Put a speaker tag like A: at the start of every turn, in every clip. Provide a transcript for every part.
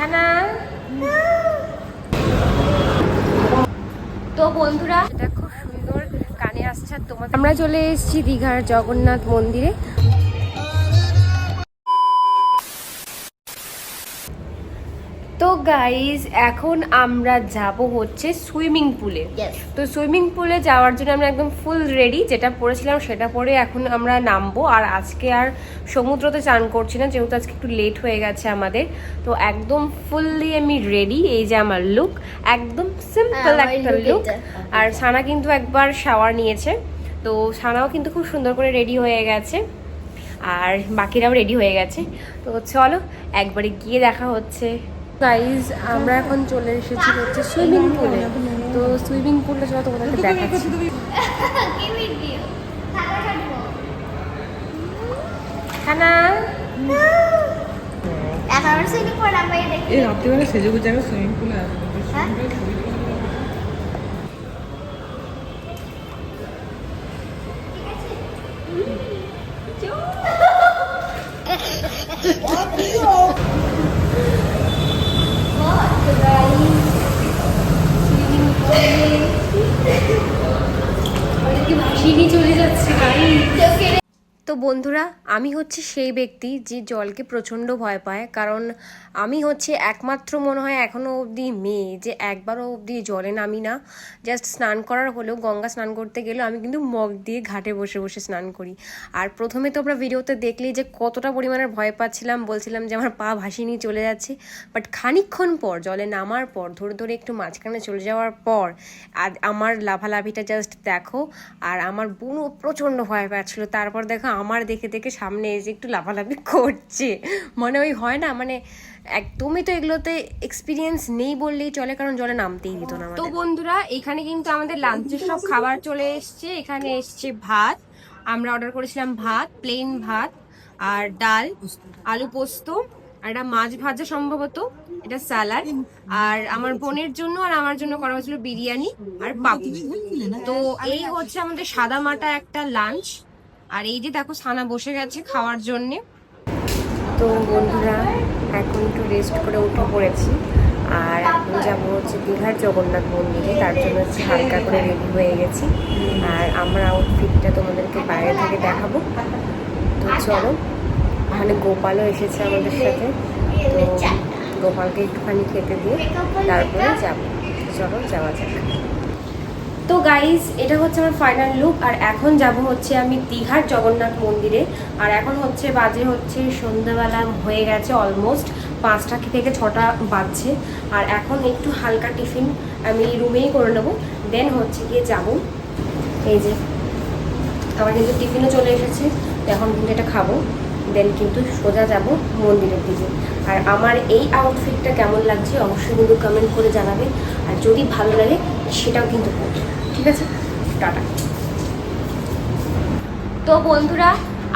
A: ছানা। তো বন্ধুরা, এটা খুব সুন্দর কানে আসছে। তোমাদের আমরা চলে এসেছি দীঘার জগন্নাথ মন্দিরে। তো গাইজ, এখন আমরা যাব হচ্ছে সুইমিং পুলে। তো সুইমিং পুলে যাওয়ার জন্য আমরা একদম ফুল রেডি, যেটা পরেছিলাম সেটা পরে এখন আমরা নামবো। আর আজকে আর সমুদ্রতে চান করছি না, যেহেতু আজকে একটু লেট হয়ে গেছে আমাদের। তো একদম ফুললি আমি রেডি। এই যে আমার লুক, একদম সিম্পল একটা লুক। আর সানা কিন্তু একবার শাওয়ার নিয়েছে, তো সানাও কিন্তু খুব সুন্দর করে রেডি হয়ে গেছে, আর বাকিরাও রেডি হয়ে গেছে। তো চলো একবারে গিয়ে দেখা হচ্ছে। গাইজ, আমরা এখন চলে এসেছি হচ্ছে সুইমিং পুলে। তো সুইমিং পুলটা চলো তোমাদেরকে দেখাচ্ছি।
B: রাত্রিবেলা সেজেগুজে আমি সুইমিং পুলে আসবো।
A: চলে যাচ্ছে গাড়ি। তো বন্ধুরা, আমি হচ্ছে সেই ব্যক্তি যে জলকে প্রচণ্ড ভয় পায়। কারণ আমি হচ্ছে একমাত্র মনে হয় এখনও অবধি মেয়ে যে একবারও অবধি জলে নামি না। জাস্ট স্নান করার হলেও, গঙ্গা স্নান করতে গেলেও আমি কিন্তু মগ দিয়ে ঘাটে বসে বসে স্নান করি। আর প্রথমে তো আমরা ভিডিওতে দেখলেই যে কতটা পরিমাণের ভয় পাচ্ছিলাম, বলছিলাম যে আমার পা ভাসিয়ে নিয়ে চলে যাচ্ছে। বাট খানিকক্ষণ পর, জলে নামার পর, ধরে ধরে একটু মাঝখানে চলে যাওয়ার পর আমার লাফালাফিটা জাস্ট দেখো। আর আমার বোনও প্রচণ্ড ভয় পাচ্ছিলো। তারপর দেখো আমার দেখে দেখে সামনে এসে একটু লাফালাফি করছে। মানে ওই হয় না, মানে একদমই তো এগুলোতে এক্সপিরিয়েন্স নেই বললেই চলে, কারণ জলে নামতেই দিত না। তো বন্ধুরা, এখানে কিন্তু আমাদের লাঞ্চের সব খাবার চলে এসছে। এখানে এসছে ভাত, আমরা অর্ডার করেছিলাম ভাত, প্লেন ভাত, আর ডাল, আলু পোস্ত, আর একটা মাছ ভাজা সম্ভবত, এটা স্যালাড, আর আমার বোনের জন্য আর আমার জন্য করা হয়েছিল বিরিয়ানি আর পাপড়। তো এই হচ্ছে আমাদের সাদা মাটা একটা লাঞ্চ। আর এই যে দেখো, সানা বসে গেছে খাওয়ার জন্যে। তো বন্ধুরা, এখন একটু রেস্ট করে উঠে পড়েছি। আর এখন যাবো হচ্ছে দীঘার জগন্নাথ মন্দিরে। তার জন্য হচ্ছে হালকা করে রেডি হয়ে গেছি। আর আমার আউটফিটটা তোমাদেরকে বাইরে থেকে দেখাবো। তো চলো, ওখানে গোপালও এসেছে আমাদের সাথে। তো গোপালকে একটুখানি খেতে দিয়ে তারপরে যাবো। চলো যাওয়া যাক। তো গাইজ, এটা হচ্ছে আমার ফাইনাল লুক। আর এখন যাব হচ্ছে আমি দীঘার জগন্নাথ মন্দিরে। আর এখন হচ্ছে বাজে হচ্ছে সন্ধ্যাবেলা হয়ে গেছে, অলমোস্ট 5টা থেকে 6টা বাজছে। আর এখন একটু হালকা টিফিন আমি রুমেই করে নেবো, দেন হচ্ছে গিয়ে যাব। এই যে আমার কিন্তু টিফিনও চলে এসেছে, এখন কিন্তু এটা খাবো, দেন কিন্তু সোজা যাব মন্দিরের দিকে। আর আমার এই আউটফিটটা কেমন লাগছে অবশ্যই কিন্তু কমেন্ট করে জানাবে। আর যদি ভালো লাগে সেটাও কিন্তু করবে। ঠিক আছে, টাটা। তো বন্ধুরা,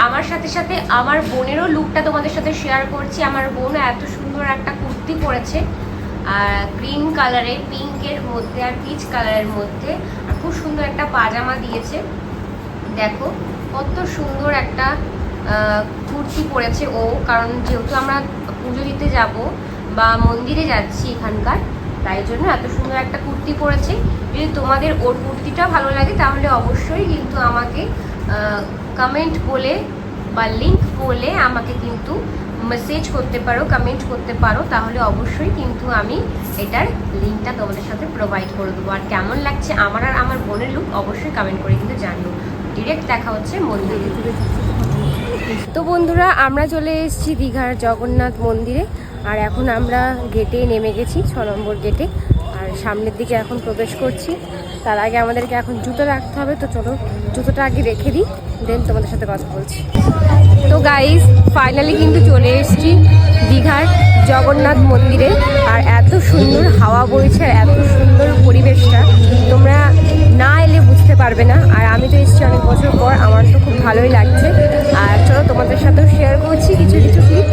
A: আমার সাথে সাথে আমার বোনেরও লুকটা তোমাদের সাথে শেয়ার করছি। আমার বোনও এত সুন্দর একটা কুর্তি পরেছে, আর গ্রিন কালারের, পিঙ্কের মধ্যে আর পিচ কালারের মধ্যে, আর খুব সুন্দর একটা পাজামা দিয়েছে। দেখো কত সুন্দর একটা কুর্তি পরেছে ও। কারণ যেহেতু আমরা পুজো দিতে যাব বা মন্দিরে যাচ্ছি এখানকার, তাই জন্য এত সুন্দর একটা কুর্তি পরেছে। যদি তোমাদের ওর কুর্তিটা ভালো লাগে তাহলে অবশ্যই কিন্তু আমাকে কমেন্ট বলে বা লিঙ্ক বলে আমাকে কিন্তু মেসেজ করতে পারো, কমেন্ট করতে পারো। তাহলে অবশ্যই কিন্তু আমি এটার লিঙ্কটা তোমাদের সাথে প্রোভাইড করে দেবো। আর কেমন লাগছে আমার আর আমার বোনের লুক অবশ্যই কমেন্ট করে কিন্তু জানিও। ডিরেক্ট দেখা হচ্ছে মন্দিরে। তো বন্ধুরা, আমরা চলে এসেছি দীঘার জগন্নাথ মন্দিরে। আর এখন আমরা গেটে নেমে গেছি, 6 নম্বর গেটে। আর সামনের দিকে এখন প্রবেশ করছি। তার আগে আমাদেরকে এখন জুতো রাখতে হবে। তো চলো জুতোটা আগে রেখে দিই, দেন তোমাদের সাথে কথা বলছি। তো গাইস, ফাইনালি কিন্তু চলে এসেছি দীঘার জগন্নাথ মন্দিরে। আর এত সুন্দর হাওয়া বইছে, আর এত সুন্দর পরিবেশটা তোমরা না এলে বুঝতে পারবে না। আর আমি তো এসেছি অনেক বছর পর, আমার তো খুব ভালোই লাগছে। আর চলো তোমাদের সাথেও শেয়ার করছি কিছু কিছু ক্লিপ।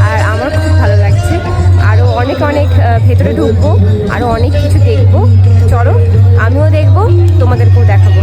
A: আর আমার খুব ভালো লাগছে। আরও অনেক অনেক ভেতরে ঢুকবো, আরও অনেক কিছু দেখবো। চলো আমিও দেখবো, তোমাদেরকেও দেখাবো।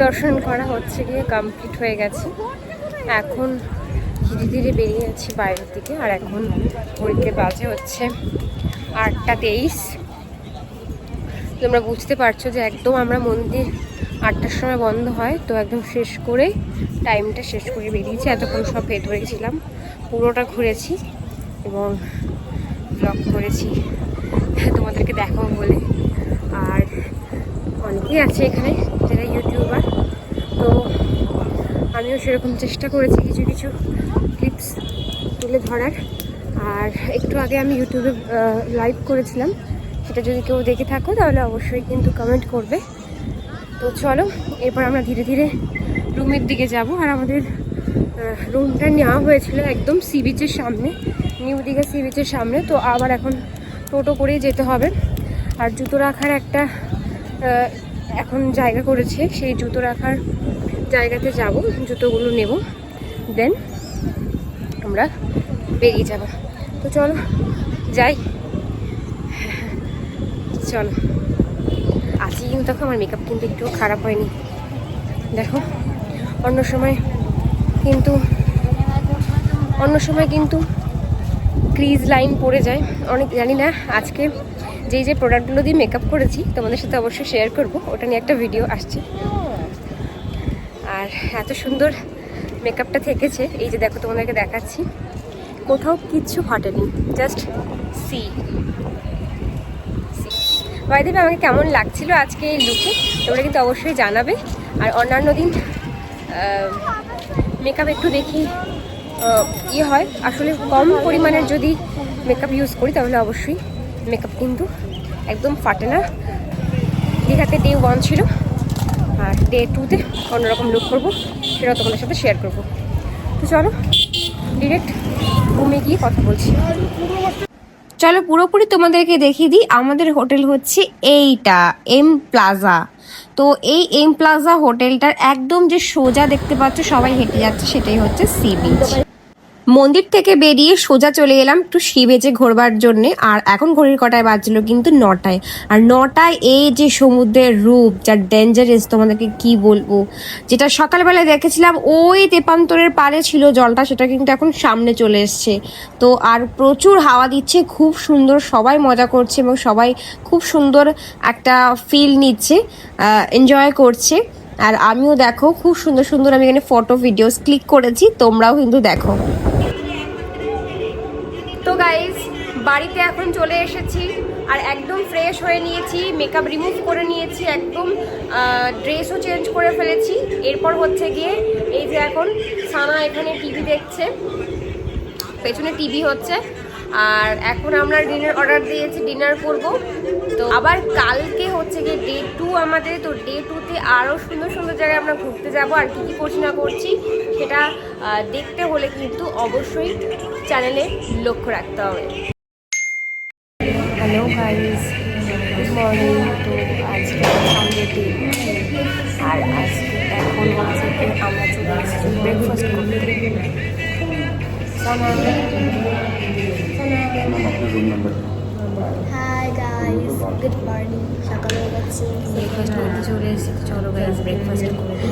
A: দর্শন করা হচ্ছে গিয়ে কমপ্লিট হয়ে গেছে। এখন ধীরে ধীরে বেরিয়ে যাচ্ছি বাইরের দিকে। আর এখন ঘড়িতে বাজে হচ্ছে 8টা 23। তোমরা বুঝতে পারছো যে একদম আমরা মন্দির 8টার সময় বন্ধ হয়, তো একদম শেষ করে টাইমটা শেষ করে বেরিয়েছি। এতক্ষণ সব ভেতরে ছিলাম, পুরোটা ঘুরেছি এবং ব্লগ করেছি তোমাদেরকে দেখাবো বলে। আর অনেকেই আছে এখানে যারা ইউটিউবার, তো আমিও সেরকম চেষ্টা করেছি কিছু কিছু ক্লিপস তুলে ধরার। আর একটু আগে আমি ইউটিউবে লাইভ করেছিলাম, সেটা যদি কেউ দেখে থাকো তাহলে অবশ্যই কিন্তু কমেন্ট করবে। তো চলো এরপর আমরা ধীরে ধীরে রুমের দিকে যাব। আর আমাদের রুমটা নেওয়া হয়েছিল একদম সি বিচের সামনে, নিউ দীঘা সি বিচের সামনে। তো আবার এখন টোটো করেই যেতে হবে। আর জুতো রাখার একটা এখন জায়গা করেছে, সেই জুতো রাখার জায়গাতে যাব, জুতোগুলো নেব, দেন আমরা বেরিয়ে যাব। তো চলো যাই। চলো আজকে কিন্তু দেখো আমার মেকআপ কিন্তু একটু খারাপ হয়নি, দেখো। অন্য সময় কিন্তু ক্রিজ লাইন পড়ে যায় অনেক, জানি না। আজকে যে প্রোডাক্টগুলো দিয়ে মেকআপ করেছি তোমাদের সাথে অবশ্যই শেয়ার করব, ওটা নিয়ে একটা ভিডিও আসছে। আর এত সুন্দর মেকআপটা থেকেছে, এই যে দেখো তোমাদেরকে দেখাচ্ছি, কোথাও কিচ্ছু ফাটেনি, জাস্ট সি। বাইরে আমাকে কেমন লাগছিল আজকে এই লুকে তোমরা কিন্তু অবশ্যই জানাবে। আর অন্যান্য দিন মেকআপ একটু দেখি হয়, আসলে কম পরিমাণের যদি মেকআপ ইউজ করি তাহলে অবশ্যই মেকআপ কিন্তু একদম ফাটে না। দীঘাতে ডে 1 ছিল, আর ডে 2তে অন্যরকম লুক করবো, সেটা তোমাদের সাথে শেয়ার করবো। তো চলো ডিরেক্ট রুমে গিয়ে কথা বলছি। চলো পুরোপুরি তোমাদেরকে দেখিয়ে দিই। আমাদের হোটেল হচ্ছে এইটা এম প্লাজা। তো এই এম প্লাজা হোটেলটার একদম যে সোজা দেখতে পাচ্ছ সবাই হেঁটে যাচ্ছে, সেটাই হচ্ছে সি বিচ। মন্দির থেকে বেরিয়ে সোজা চলে এলাম একটু সি বিচে ঘোরবার জন্যে। আর এখন ঘড়ির কটায় বাজছিল কিন্তু 9টায়। আর 9টায় এই যে সমুদ্রের রূপ, যা ডেঞ্জারাস তোমাদেরকে কি বলবো। যেটা সকালবেলায় দেখেছিলাম ওই তেপান্তরের পাড়ে ছিল জলটা, সেটা কিন্তু এখন সামনে চলে এসছে। তো আর প্রচুর হাওয়া দিচ্ছে, খুব সুন্দর, সবাই মজা করছে এবং সবাই খুব সুন্দর একটা ফিল নিচ্ছে, এনজয় করছে। আর আমিও দেখো খুব সুন্দর সুন্দর আমি এখানে ফটো ভিডিওস ক্লিক করেছি, তোমরাও কিন্তু দেখো। তো গাইজ বাড়িতে এখন চলে এসেছি আর একদম ফ্রেশ হয়ে নিয়েছি, মেকআপ রিমুভ করে নিয়েছি, একদম ড্রেসও চেঞ্জ করে ফেলেছি। এরপর হচ্ছে গিয়ে এই যে এখন সানা এখানে টিভি দেখছে, পেছনে টিভি হচ্ছে। আর এখন আমরা ডিনার অর্ডার দিয়েছি, ডিনার করব। তো আবার কালকে হচ্ছে গিয়ে ডে 2 আমাদের। তো ডে 2তে আরও সুন্দর সুন্দর জায়গায় আমরা ঘুরতে যাব। আর কী কী করছি না করছি সেটা দেখতে হলে কিন্তু অবশ্যই চ্যানেলে লক্ষ্য রাখতে হবে। Hello guys, good morning. তো আজকে সানডে ডে, আর আজকে এখন হচ্ছে কি আমরা চলে এসেছি ব্রেকফাস্ট করতে।
C: Hi guys, good morning. সকালে যাচ্ছি
A: ব্রেকফাস্ট করতে চলে এসেছি। চলো গাইস ব্রেকফাস্ট করবো।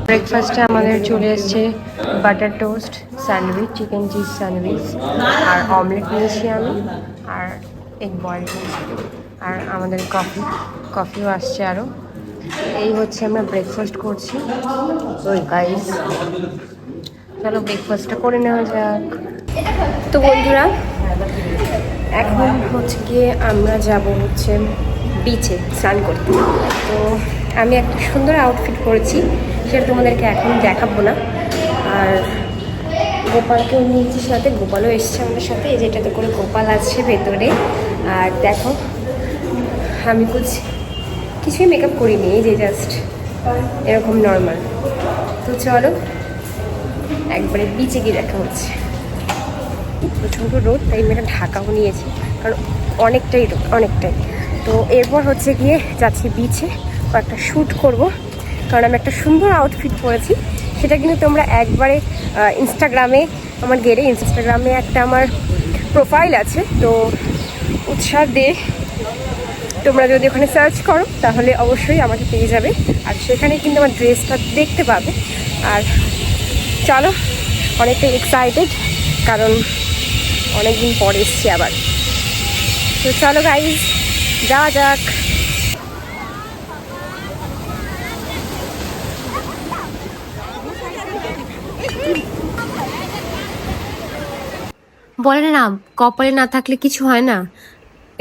A: ব্রেকফাস্টে আমাদের চলে এসছে butter toast, sandwich, chicken cheese sandwich, আর অমলেট নিয়েছি আমি, আর এগ বয়েল নিয়েছি, আর আমাদের কফিও আসছে আরও। এই হচ্ছে আমরা ব্রেকফাস্ট করছি। ওই গাইস চলো ব্রেকফাস্টটা করে নেওয়া যাক। তো বন্ধুরা এখন হচ্ছে গিয়ে আমরা যাব হচ্ছে বিচে স্নান করতে। তো আমি একটা সুন্দর আউটফিট করেছি, সেটা তোমাদেরকে এখন দেখাবো না। আর গোপালকেও নিয়েছি সাথে, গোপালও এসছে আমাদের সাথে, এই যেটাতে করে গোপাল আছে ভেতরে। আর দেখো আমি কিছুই মেকআপ করিনি, এই যে জাস্ট এরকম নর্মাল। তো চলো একবারে বিচে গিয়ে দেখা হচ্ছে। প্রচণ্ড রোদ, তাই আমি একটা ঢাকাও নিয়েছি, কারণ অনেকটাই রোদ, অনেকটাই। তো এরপর হচ্ছে গিয়ে যাচ্ছি বিচে, কয়েকটা শ্যুট করব, কারণ আমি একটা সুন্দর আউটফিট পরেছি। সেটা কিন্তু তোমরা একবারে ইনস্টাগ্রামে আমার গেলে, ইনস্টাগ্রামে একটা আমার প্রোফাইল আছে, তো উৎসাহ দে তোমরা যদি ওখানে সার্চ করো তাহলে অবশ্যই আমাকে পেয়ে যাবে। আর সেখানে কিন্তু আমার ড্রেসটা দেখতে পাবে। আর চলো, অনেকটা এক্সাইটেড, কারণ অনেকদিন পর এসছি আবার। তো চলো গাইজ, যাওয়া যাক। বলে না, কপালে না থাকলে কিছু হয় না,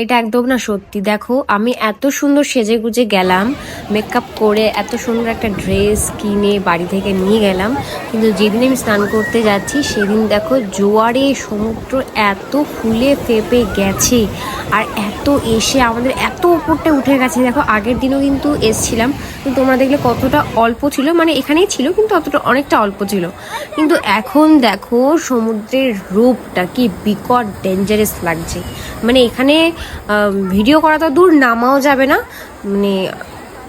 A: এটা একদম না সত্যি। দেখো, আমি এত সুন্দর সেজে গুজে গেলাম, মেকআপ করে এত সুন্দর একটা ড্রেস কিনে বাড়ি থেকে নিয়ে গেলাম, কিন্তু যেদিন আমি স্নান করতে যাচ্ছি সেদিন দেখো জোয়ারে সমুদ্র এত ফুলে ফেপে গেছে, আর এত এসে আমাদের এত উপরটা উঠে গেছে। দেখো, আগের দিনও কিন্তু এসছিলাম, কিন্তু তোমরা দেখলে কতটা অল্প ছিল, মানে এখানেই ছিল কিন্তু অতটা অনেকটা অল্প ছিল। কিন্তু এখন দেখো সমুদ্রের রূপটা কি বিকট ডেঞ্জারাস লাগছে। মানে এখানে ভিডিও করা তো দূর, নামাও যাবে না, মানে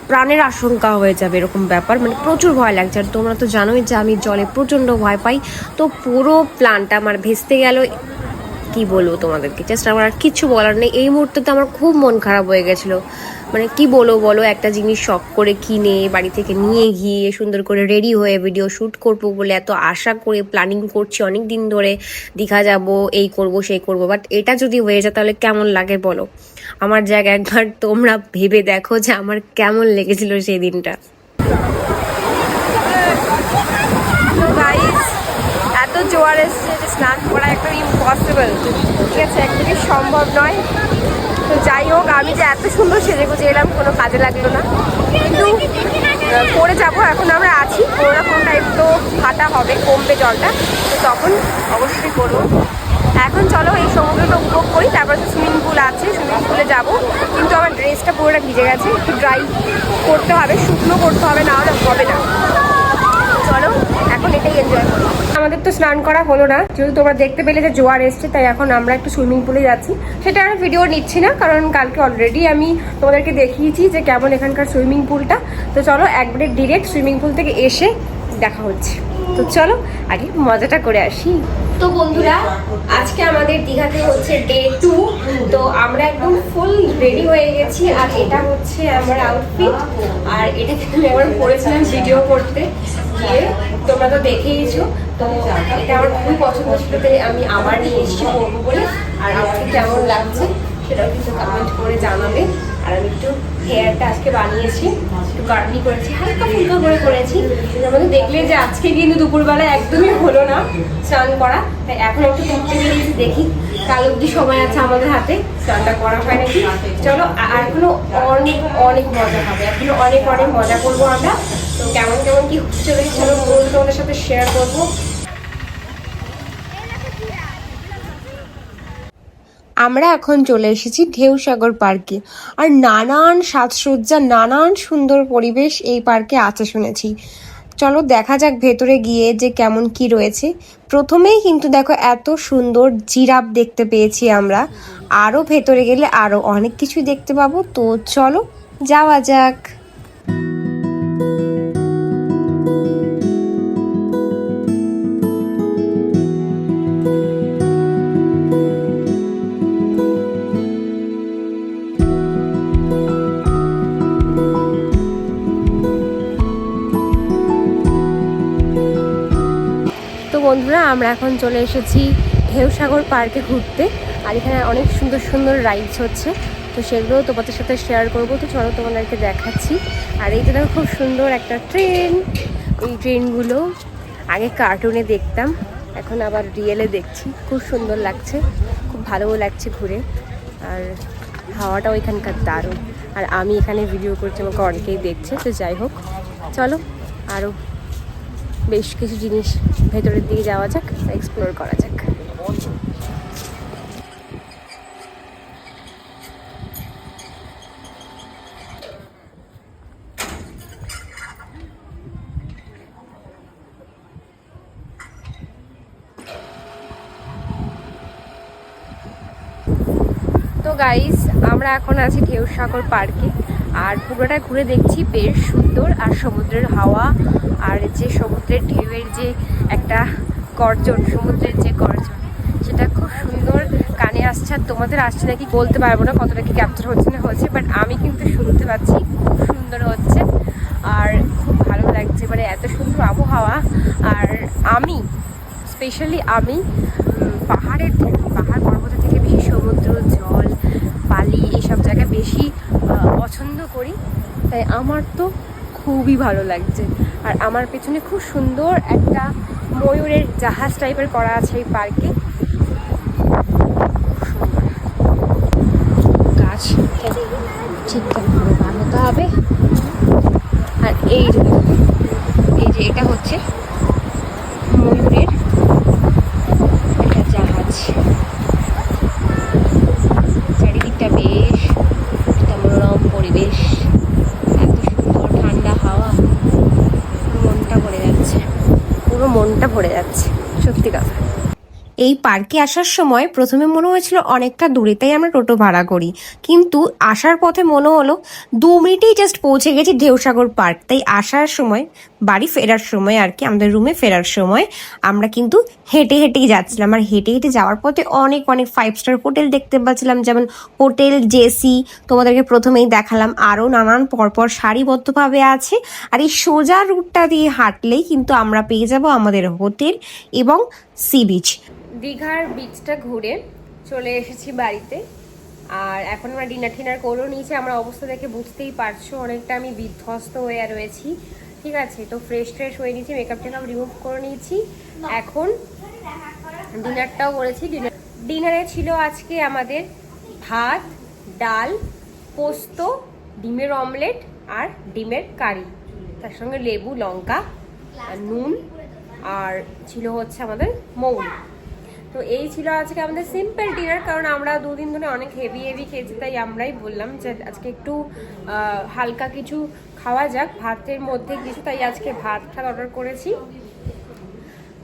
A: প্রাণের আশঙ্কা হয়ে যাবে এরকম ব্যাপার, মানে প্রচুর ভয় লাগছে। আর তোমরা তো জানোই যে আমি জলে প্রচণ্ড ভয় পাই, তো পুরো প্ল্যানটা আমার ভেস্তে গেল। কি বলবো তোমাদেরকে, জাস্ট আমার আর কিছু বলার নেই। এই মুহূর্তে তো আমার খুব মন খারাপ হয়ে গেছিলো, মানে কি বলো, একটা জিনিস শখ করে কিনে বাড়ি থেকে নিয়ে গিয়ে সুন্দর করে রেডি হয়ে ভিডিও শ্যুট করবো বলে এত আশা করে প্ল্যানিং করছি অনেক দিন ধরে, দীঘা যাব, এই করব সেই করব, বাট এটা যদি হয়ে যায় তাহলে কেমন লাগে বলো। আমার জায়গায় একবার তোমরা ভেবে দেখো যে আমার কেমন লেগেছিল সেই দিনটা। তো গাইস, এত জোয়ার এসছে যে স্নান করা একদম ইম্পসিবল, ঠিক আছে, একদমই সম্ভব নয়। তো যাই হোক, আমি যে এত সুন্দর সেজে গুজে এলাম কোনো কাজে লাগলো না, কিন্তু করে যাবো। এখন আমরা আছি, কোনো না কোনো টাইপ তো হাঁটা হবে, কমবে জলটা, তো তখন অবশ্যই করবো। এখন চলো এই সমুদ্রটা উপভোগ করি, তারপর তো সুইমিং পুল আছে, সুইমিং পুলে যাবো। কিন্তু আমার ড্রেসটা পুরোটা ভিজে গেছে, একটু ড্রাই করতে হবে, শুকনো করতে হবে, না হলে হবে না। চলো এখন এটাই এনজয় করো। আমাদের তো স্নান করা হলো না, যেহেতু তোমরা দেখতে পেলে যে জোয়ার এসছে, তাই এখন আমরা একটু সুইমিং পুলে যাচ্ছি। সেটা আর ভিডিও নিচ্ছি না, কারণ কালকে অলরেডি আমি তোমাদেরকে দেখিয়েছি যে কেমন এখানকার সুইমিং পুলটা। তো চলো একবারে ডিরেক্ট সুইমিং পুল থেকে এসে দেখা হচ্ছে। তো চলো আগে মজাটা করে আসি। তো বন্ধুরা, আজকে আমাদের দীঘাতে হচ্ছে ডে 2। তো আমরা একদম ফুল রেডি হয়ে গেছি, আর এটা হচ্ছে আমার আউটফিট, আর এটা আমি একবার পরেছিলাম ভিডিও করতে গিয়ে, তোমরা তো দেখেইছো। তো এটা আমার খুবই পছন্দ ছিল, তাই আমি আবার নিয়ে এসেছি পরবো বলে। আর আউটফিট কেমন লাগছে সেটাও কিন্তু কমেন্ট করে জানাবে। আর আমি একটু হেয়ারটা আজকে বানিয়েছি, একটু কার্লি করেছি, হালকা ফুলকা করে করেছি। আমাদের দেখলে যে আজকে কিন্তু দুপুরবেলা একদমই হলো না স্নান করা, তাই এখন একটু করতে বেরিয়েছি, দেখি কাল অবধি সময় আছে আমাদের হাতে, স্নানটা করা হয় নাকি। চলো, আর এখনো অনেক অনেক মজা হবে, এখনো অনেক অনেক মজা করবো আমরা। তো কেমন কেমন কি হচ্ছে চলেছে, চলো তোমাদের সাথে শেয়ার করবো। আমরা এখন চলে এসেছি ঢেউসাগর পার্কে, আর নানান সাজসজ্জা, নানান সুন্দর পরিবেশ এই পার্কে আছে শুনেছি। চলো দেখা যাক ভেতরে গিয়ে যে কেমন কি রয়েছে। প্রথমেই কিন্তু দেখো এত সুন্দর জিরাফ দেখতে পেয়েছি আমরা, আরও ভেতরে গেলে আরও অনেক কিছুই দেখতে পাবো। তো চলো যাওয়া যাক। বন্ধুরা, আমরা এখন চলে এসেছি ঢেউসাগর পার্কে ঘুরতে, আর এখানে অনেক সুন্দর সুন্দর রাইডস হচ্ছে, তো সেগুলো তোমাদের সাথে শেয়ার করবো। তো চলো তোমাদেরকে দেখাচ্ছি। আর এই দেখো খুব সুন্দর একটা ট্রেন, এই ট্রেনগুলো আগে কার্টুনে দেখতাম, এখন আবার রিয়েলে দেখছি, খুব সুন্দর লাগছে, খুব ভালোও লাগছে ঘুরে। আর হাওয়াটাও এখানকার দারুণ, আর আমি এখানে ভিডিও করছি, আমাকে অনেকেই দেখছে। তো যাই হোক, চলো আরও বেশ কিছু জিনিস ভেতরের দিকে যাওয়া যাক, এক্সপ্লোর করা যাক। তো গাইস, আমরা এখন আছি ঢেউসাগর পার্কে, আর পুরোটা ঘুরে দেখছি, বেশ সুন্দর। আর সমুদ্রের হাওয়া, আর যে সমুদ্রের ঢেউয়ের যে একটা গর্জন, সমুদ্রের যে গর্জন, সেটা খুব সুন্দর কানে আসছে। আর তোমাদের আসছে নাকি বলতে পারবো না, কতটা কি ক্যাপচার হচ্ছে না হচ্ছে, বাট আমি কিন্তু শুনতে পাচ্ছি, খুব সুন্দর হচ্ছে। আর খুব ভালো লাগছে, মানে এত সুন্দর আবহাওয়া। আর আমি স্পেশালি পাহাড় পর্বতের থেকে বেশি সমুদ্র, জল, বালি এইসব জায়গায় বেশি পছন্দ করি, তাই আমার তো খুবই ভালো লাগছে। আর আমার পেছনে খুব সুন্দর একটা ময়ূরের জাহাজ টাইপের করা আছে এই পার্কে। গাছ ঠিকঠাক করে বানাতে হবে। আর এই যে এটা হচ্ছে ময়ূরের একটা জাহাজ। চারিদিকটা বেশ একটা মনোরম পরিবেশ, এত সুন্দর ঠান্ডা হাওয়া, পুরো মনটা ভরে যাচ্ছে সত্যি কথা। এই পার্কে আসার সময় প্রথমে মনে হয়েছিল অনেকটা দূরে, তাই আমরা টোটো ভাড়া করি, কিন্তু আসার পথে মনে হলো 2 মিনিটেই জাস্ট পৌঁছে গেছি ঢেউসাগর পার্ক। তাই আসার সময়, বাড়ি ফেরার সময় আর কি, আমাদের রুমে ফেরার সময় আমরা কিন্তু হেঁটে হেঁটেই যাচ্ছিলাম। আর হেঁটে হেঁটে যাওয়ার পথে অনেক 5 স্টার হোটেল দেখতে পাচ্ছিলাম, যেমন হোটেল জেসি, তোমাদেরকে প্রথমেই দেখালাম, আরও নানান পরপর সারিবদ্ধভাবে আছে। আর এই সোজা রুটটা দিয়ে হাঁটলেই কিন্তু আমরা পেয়ে যাব আমাদের হোটেল এবং সি বিচ। দীঘার বিচটা ঘুরে চলে এসেছি বাড়িতে। আর এখন আমরা ডিনার করে নিয়েছি। আমার অবস্থা দেখে বুঝতেই পারছো অনেকটা আমি বিধ্বস্ত হয়ে রয়েছি, ঠিক আছে। তো ফ্রেশ হয়ে নিয়েছি, মেকআপ টেকআপ রিমুভ করে নিয়েছি। এখন ডিনারটাও করেছি। ডিনারে ছিল আজকে আমাদের ভাত, ডাল, পোস্ত, ডিমের অমলেট আর ডিমের কারি, তার সঙ্গে লেবু, লঙ্কা, নুন, আর ছিল হচ্ছে আমাদের মৌরি। তো এই ছিল আজকে আমাদের সিম্পল ডিনার, কারণ আমরা 2 দিন ধরে অনেক হেভি খেয়েছি, তাই আমরাই বললাম যে আজকে একটু হালকা কিছু খাওয়া যাক, ভাতের মধ্যে কিছু, তাই আজকে ভাতটা অর্ডার করেছি।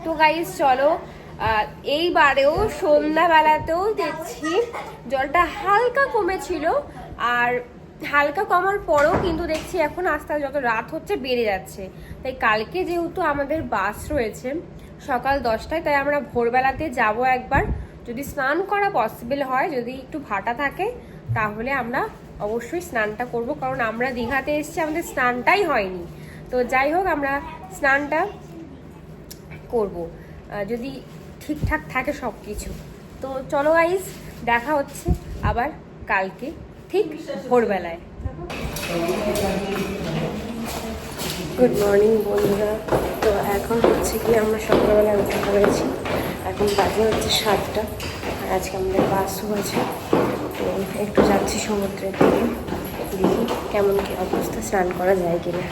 A: তো গাইস চলো, এইবারেও সন্ধ্যাবেলাতেও দেখছি জলটা হালকা কমেছিল, আর হালকা কমার পরেও কিন্তু দেখছি এখন আস্তে আস্তে যত রাত হচ্ছে বেড়ে যাচ্ছে। তাই কালকে যেহেতু আমাদের বাস রয়েছে সকাল 10টায়, তাই আমরা ভোরবেলাতে যাব একবার। যদি স্নান করা পসিবল হয়, যদি একটু ভাটা থাকে, তাহলে আমরা অবশ্যই স্নানটা করব, কারণ আমরা দীঘাতে এসেছি, আমাদের স্নানটাই হয়নি। তো যাই হোক, আমরা স্নানটা করব যদি ঠিকঠাক থাকে সব কিছু। তো চলো গাইস, দেখা হচ্ছে আবার কালকে ঠিক ভোরবেলায়। গুড মর্নিং বন্ধুরা। তো এখন হচ্ছে কি আমরা সকালবেলায় উঠে পড়েছি, এখন বাজে হচ্ছে 7টা। আর আজকে আমাদের বাসও আছে, তো একটু যাচ্ছি সমুদ্রের দিকে, দেখি কেমন কি অবস্থা, স্নান করা যায় কিনা।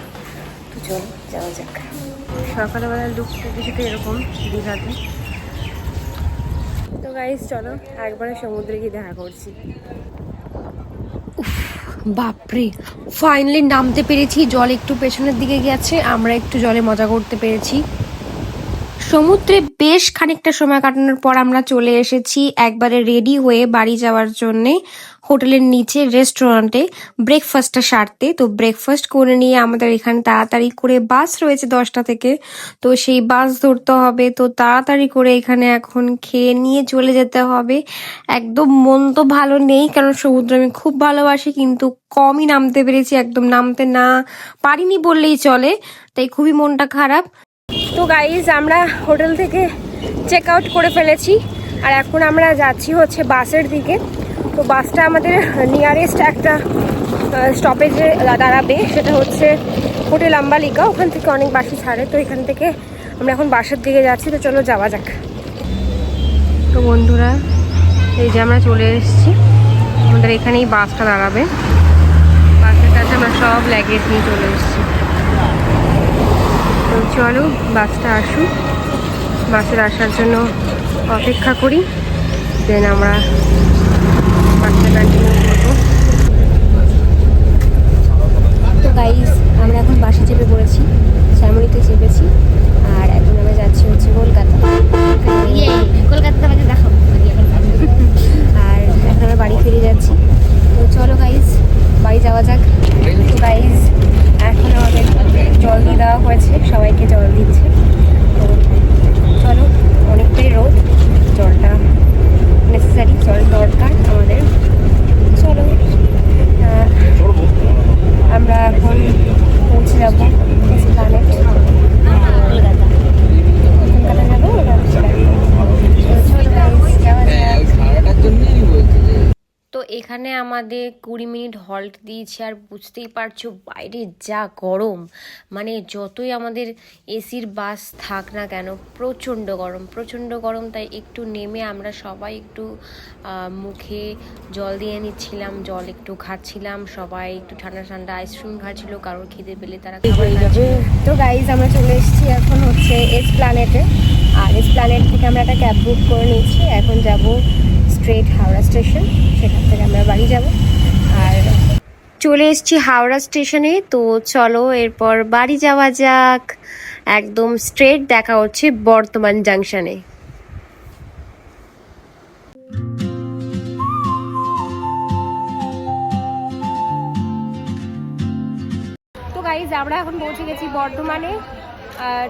A: তো চলো যাওয়া যাক। সকালবেলার লুকটা কিছুটা এরকম দীঘাতে। তো গাইস চলো একবারে সমুদ্রে গিয়ে দেখা করছি। বাপরে, ফাইনালি নামতে পেরেছি। জল একটু পেছনের দিকে গেছে, আমরা একটু জলে মজা করতে পেরেছি। সমুদ্রে বেশ খানিকটা সময় কাটানোর পর আমরা চলে এসেছি একবারে রেডি হয়ে বাড়ি যাওয়ার জন্যে হোটেলের নিচে রেস্টুরেন্টে ব্রেকফাস্টটা সারতে। তো ব্রেকফাস্ট করে নিয়ে আমাদের এখানে তাড়াতাড়ি করে বাস রয়েছে 10টা থেকে, তো সেই বাস ধরতে হবে। তো তাড়াতাড়ি করে এখানে এখন খেয়ে নিয়ে চলে যেতে হবে। একদম মন তো ভালো নেই, কারণ সমুদ্র আমি খুব ভালোবাসি, কিন্তু কমই নামতে পেরেছি, একদম নামতে না পারিনি বললেই চলে, তাই খুবই মনটা খারাপ। তো গাইজ আমরা হোটেল থেকে চেক আউট করে ফেলেছি, আর এখন আমরা যাচ্ছি হচ্ছে বাসের দিকে। তো বাসটা আমাদের নিয়ারেস্ট একটা স্টপেজে দাঁড়াবে, সেটা হচ্ছে হোটেল আম্বালিকা, ওখান থেকে অনেক বাসই ছাড়ে। তো এখান থেকে আমরা এখন বাসের দিকে যাচ্ছি, তো চলো যাওয়া যাক। তো বন্ধুরা, এই যে আমরা চলে এসেছি, আমাদের এখানেই বাসটা দাঁড়াবে। বাসের কাছে আমরা সব লাগেজ নিয়ে চলে এসেছি। তো চলো বাসটা আসুক, বাসের আসার জন্য অপেক্ষা করি, দেন আমরা বাসটা কন্টিনিউ করবো। তো গাইজ আমরা এখন বাসে চেপে পড়েছি, শ্যামলীতে চেপেছি, আর এখন আমরা যাচ্ছি হচ্ছে কলকাতা। কলকাতা আমাকে দেখো, আর এখন আমরা বাড়ি ফিরে যাচ্ছি। তো চলো গাইজ বাড়ি যাওয়া যাক। তো গাইজ এখন আমাদের জল দিয়ে দেওয়া হয়েছে, সবাইকে জল দিচ্ছে। তো চলো, অনেকটাই রোদ, জলটা নেসেসারি, জল দরকার আমাদের। চলো আমরা এখন পৌঁছে যাবো এখানে আমাদের 20 মিনিট হল্ট দিয়েছে, আর বুঝতেই পারছো বাইরে যা গরম, মানে যতই আমাদের এসির বাস থাক না কেন প্রচণ্ড গরম। তাই একটু নেমে আমরা সবাই একটু মুখে জল দিয়ে নিচ্ছিলাম, জল একটু খাচ্ছিলাম, সবাই একটু ঠান্ডা আইসক্রিম খাচ্ছিল, কারোর খিদে পেলে তারা খাবার খাচ্ছে।
C: তো গাইজ আমরা চলে এসেছি এখন হচ্ছে এসপ্ল্যানেডে। আর এসপ্ল্যানেড থেকে আমরা একটা ক্যাব বুক করে নিয়েছি, এখন যাব স্ট্রেট হাওড়া স্টেশন, সেখান থেকে আমরা বাড়ি যাব। আর
A: চলে এসেছি হাওড়া স্টেশনে, তো চলো এরপর বাড়ি যাওয়া যাক। একদম স্ট্রেট দেখা হচ্ছে বর্ধমান জাংশনে। তো গাইজ আমরা এখন পৌঁছে গেছি বর্ধমানে,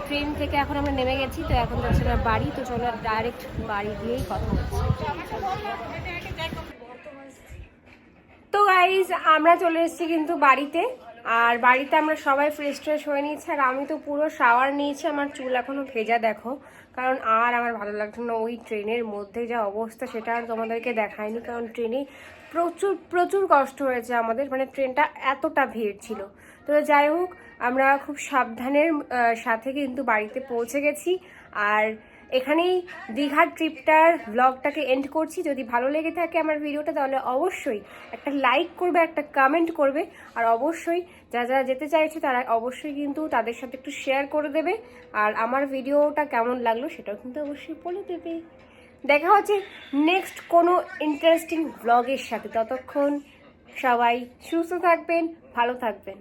A: ট্রেন থেকে এখন আমরা নেমে গেছি, তো এখন যাচ্ছি আমরা বাড়ি। তো চলো ডাইরেক্ট বাড়ি গিয়েই কথা হচ্ছে। তো গাইজ আমরা চলে এসেছি কিন্তু বাড়িতে, আর বাড়িতে আমরা সবাই ফ্রেশ হয়ে নিয়েছি, আর আমি তো পুরো শাওয়ার নিয়েছি, আমার চুল এখনো ভেজা দেখো, কারণ আর আমার ভালো লাগছে না ওই ট্রেনের মধ্যে যা অবস্থা সেটা আর তোমাদেরকে দেখায়নি, কারণ ট্রেনে প্রচুর কষ্ট হয়েছে আমাদের, মানে ট্রেনটা এতটা ভিড় ছিল। তো যাই হোক আমরা খুব সাবধানের সাথে কিন্তু বাড়িতে পৌঁছে গেছি, আর এখানেই দীঘার ট্রিপটার ব্লগটাকে এন্ড করছি। যদি ভালো লেগে থাকে আমার ভিডিওটা তাহলে অবশ্যই একটা লাইক করবে, একটা কমেন্ট করবে, আর অবশ্যই যারা যেতে চাইছে তারা অবশ্যই কিন্তু তাদের সাথে একটু শেয়ার করে দেবে, আর আমার ভিডিওটা কেমন লাগলো সেটাও কিন্তু অবশ্যই বলে দেবে। দেখা হচ্ছে নেক্সট কোনো ইন্টারেস্টিং ব্লগের সাথে, ততক্ষণ সবাই সুস্থ থাকবেন, ভালো থাকবেন।